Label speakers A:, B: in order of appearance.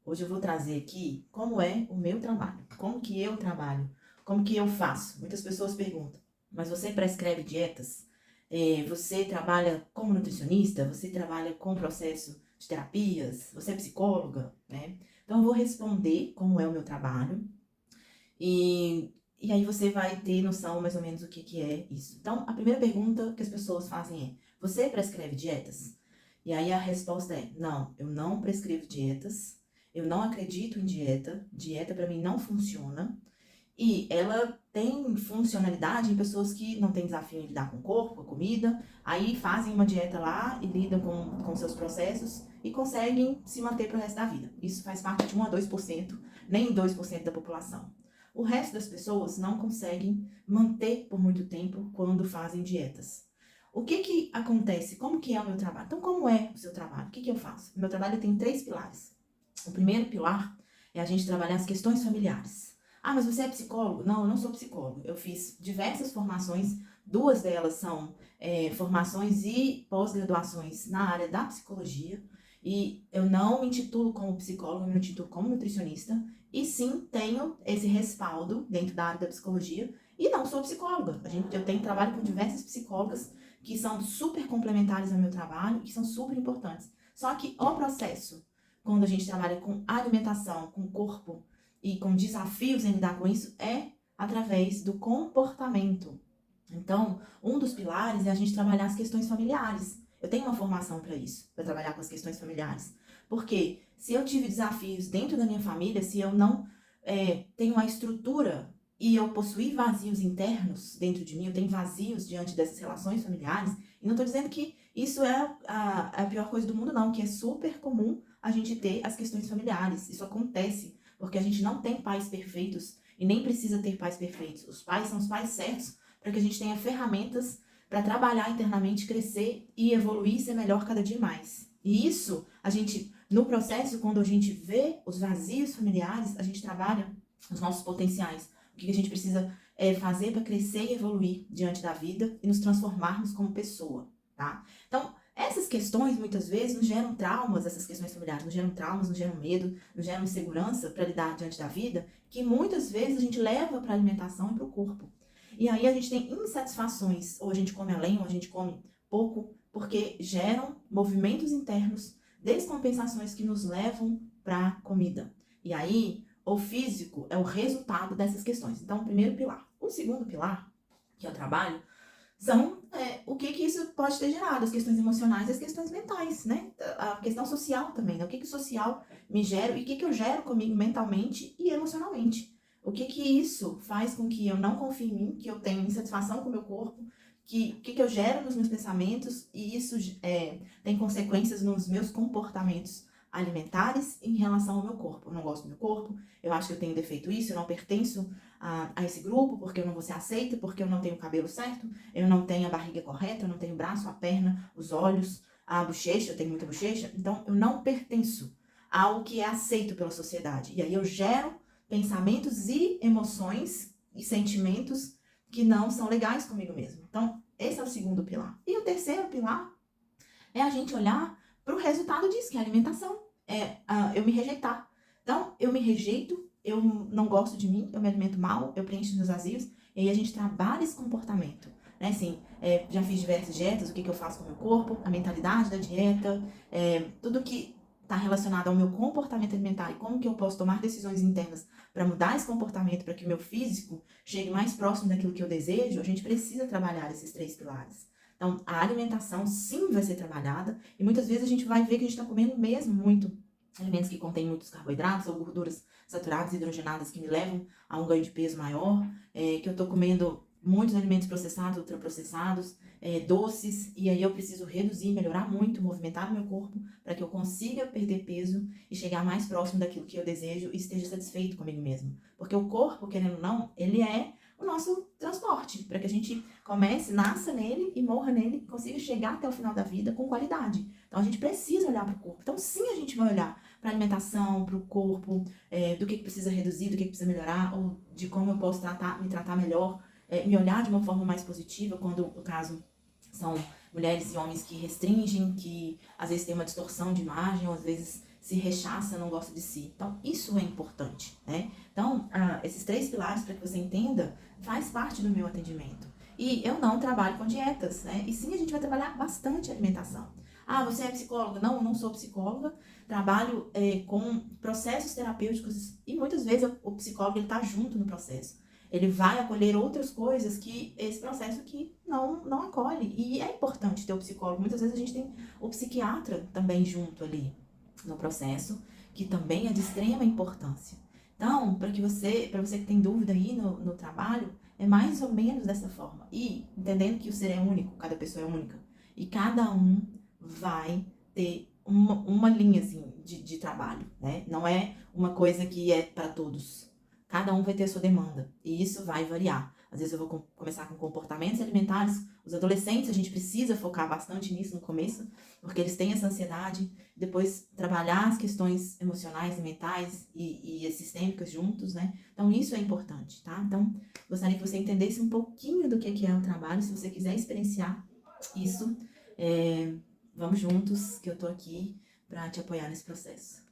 A: Hoje eu vou trazer aqui como é o meu trabalho, como que eu trabalho, como que eu faço. Muitas pessoas perguntam, mas você prescreve dietas? Você trabalha como nutricionista? Você trabalha com processo de terapias? Você é psicóloga, né? Então eu vou responder como é o meu trabalho e aí você vai ter noção mais ou menos o que que é isso. Então a primeira pergunta que as pessoas fazem é, você prescreve dietas? E aí a resposta é, não, eu não prescrevo dietas, eu não acredito em dieta, dieta para mim não funciona, e ela tem funcionalidade em pessoas que não têm desafio em lidar com o corpo, com a comida, aí fazem uma dieta lá e lidam com seus processos e conseguem se manter para o resto da vida. Isso faz parte de 1 a 2%, nem 2% da população. O resto das pessoas não conseguem manter por muito tempo quando fazem dietas. O que que acontece? Como que é o meu trabalho? Então, como é o seu trabalho? O que que eu faço? O meu trabalho tem 3 pilares. O primeiro pilar é a gente trabalhar as questões familiares. Ah, mas você é psicólogo? Não, eu não sou psicólogo. Eu fiz diversas formações, 2 delas são formações e pós-graduações na área da psicologia. E eu não me intitulo como psicóloga, eu me intitulo como nutricionista. E sim, tenho esse respaldo dentro da área da psicologia. E não sou psicóloga. Eu tenho trabalho com diversas psicólogas que são super complementares ao meu trabalho, que são super importantes. Só que o processo, quando a gente trabalha com alimentação, com corpo e com desafios em lidar com isso, é através do comportamento. Então, um dos pilares é a gente trabalhar as questões familiares. Eu tenho uma formação para isso, para trabalhar com as questões familiares. Porque se eu tive desafios dentro da minha família, se eu não tenho uma estrutura e eu possuir vazios internos dentro de mim, eu tenho vazios diante dessas relações familiares, e não estou dizendo que isso é a pior coisa do mundo, não, que é super comum a gente ter as questões familiares. Isso acontece porque a gente não tem pais perfeitos e nem precisa ter pais perfeitos. Os pais são os pais certos para que a gente tenha ferramentas para trabalhar internamente, crescer e evoluir e ser melhor cada dia mais. E isso, a gente, no processo, quando a gente vê os vazios familiares, a gente trabalha os nossos potenciais. O que a gente precisa fazer para crescer e evoluir diante da vida e nos transformarmos como pessoa, tá? Então, essas questões, muitas vezes, nos geram traumas, essas questões familiares, nos geram traumas, nos geram medo, nos geram insegurança para lidar diante da vida, que muitas vezes a gente leva para a alimentação e para o corpo. E aí a gente tem insatisfações, ou a gente come além, ou a gente come pouco, porque geram movimentos internos, descompensações que nos levam para a comida. E aí, o físico é o resultado dessas questões. Então, o primeiro pilar. O segundo pilar, que é o trabalho, são o que que isso pode ter gerado, as questões emocionais e as questões mentais, né? A questão social também, né? O que que o social me gera e o que que eu gero comigo mentalmente e emocionalmente. O que que isso faz com que eu não confie em mim, que eu tenha insatisfação com o meu corpo, o que que eu gero nos meus pensamentos e isso tem consequências nos meus comportamentos alimentares em relação ao meu corpo. Eu não gosto do meu corpo, eu acho que eu tenho defeito isso, eu não pertenço a esse grupo, porque eu não vou ser aceita, porque eu não tenho o cabelo certo, eu não tenho a barriga correta, eu não tenho o braço, a perna, os olhos, a bochecha, eu tenho muita bochecha, então eu não pertenço ao que é aceito pela sociedade. E aí eu gero pensamentos e emoções e sentimentos que não são legais comigo mesmo. Então, esse é o segundo pilar. E o terceiro pilar é a gente olhar para o resultado disso, que é a alimentação. Eu me rejeitar. Então, eu me rejeito, eu não gosto de mim, eu me alimento mal, eu preencho meus vazios, e aí a gente trabalha esse comportamento. Né? Assim, já fiz diversas dietas, o que eu faço com o meu corpo, a mentalidade da dieta, tudo que está relacionado ao meu comportamento alimentar e como que eu posso tomar decisões internas para mudar esse comportamento, para que o meu físico chegue mais próximo daquilo que eu desejo, a gente precisa trabalhar esses 3 pilares. Então, a alimentação sim vai ser trabalhada e muitas vezes a gente vai ver que a gente está comendo mesmo muito alimentos que contêm muitos carboidratos ou gorduras saturadas, hidrogenadas, que me levam a um ganho de peso maior, que eu estou comendo muitos alimentos processados, ultraprocessados, doces, e aí eu preciso reduzir, melhorar muito, movimentar o meu corpo para que eu consiga perder peso e chegar mais próximo daquilo que eu desejo e esteja satisfeito comigo mesmo. Porque o corpo, querendo ou não, ele é o nosso transporte, para que a gente comece, nasça nele e morra nele e consiga chegar até o final da vida com qualidade. Então a gente precisa olhar para o corpo. Então sim, a gente vai olhar para a alimentação, para o corpo, do que precisa reduzir, do que precisa melhorar, ou de como eu posso me tratar melhor, me olhar de uma forma mais positiva, quando o caso são mulheres e homens que restringem, que às vezes tem uma distorção de imagem, ou às vezes se rechaça, não gosta de si. Então, isso é importante, né? Então, esses 3 pilares, para que você entenda, faz parte do meu atendimento. E eu não trabalho com dietas, né? E sim, a gente vai trabalhar bastante alimentação. Ah, você é psicóloga? Não, eu não sou psicóloga. Trabalho com processos terapêuticos e muitas vezes o psicólogo está junto no processo. Ele vai acolher outras coisas que esse processo aqui não acolhe. E é importante ter o psicólogo. Muitas vezes a gente tem o psiquiatra também junto ali no processo, que também é de extrema importância. Então, para você que tem dúvida aí no trabalho, é mais ou menos dessa forma. E entendendo que o ser é único, cada pessoa é única. E cada um vai ter uma linha assim, de trabalho, né? Não é uma coisa que é para todos. Cada um vai ter a sua demanda. E isso vai variar. Às vezes eu vou começar com comportamentos alimentares. Os adolescentes, a gente precisa focar bastante nisso no começo, porque eles têm essa ansiedade. Depois, trabalhar as questões emocionais e mentais e sistêmicas juntos, né? Então, isso é importante, tá? Então, gostaria que você entendesse um pouquinho do que é o trabalho. Se você quiser experienciar isso, vamos juntos, que eu tô aqui para te apoiar nesse processo.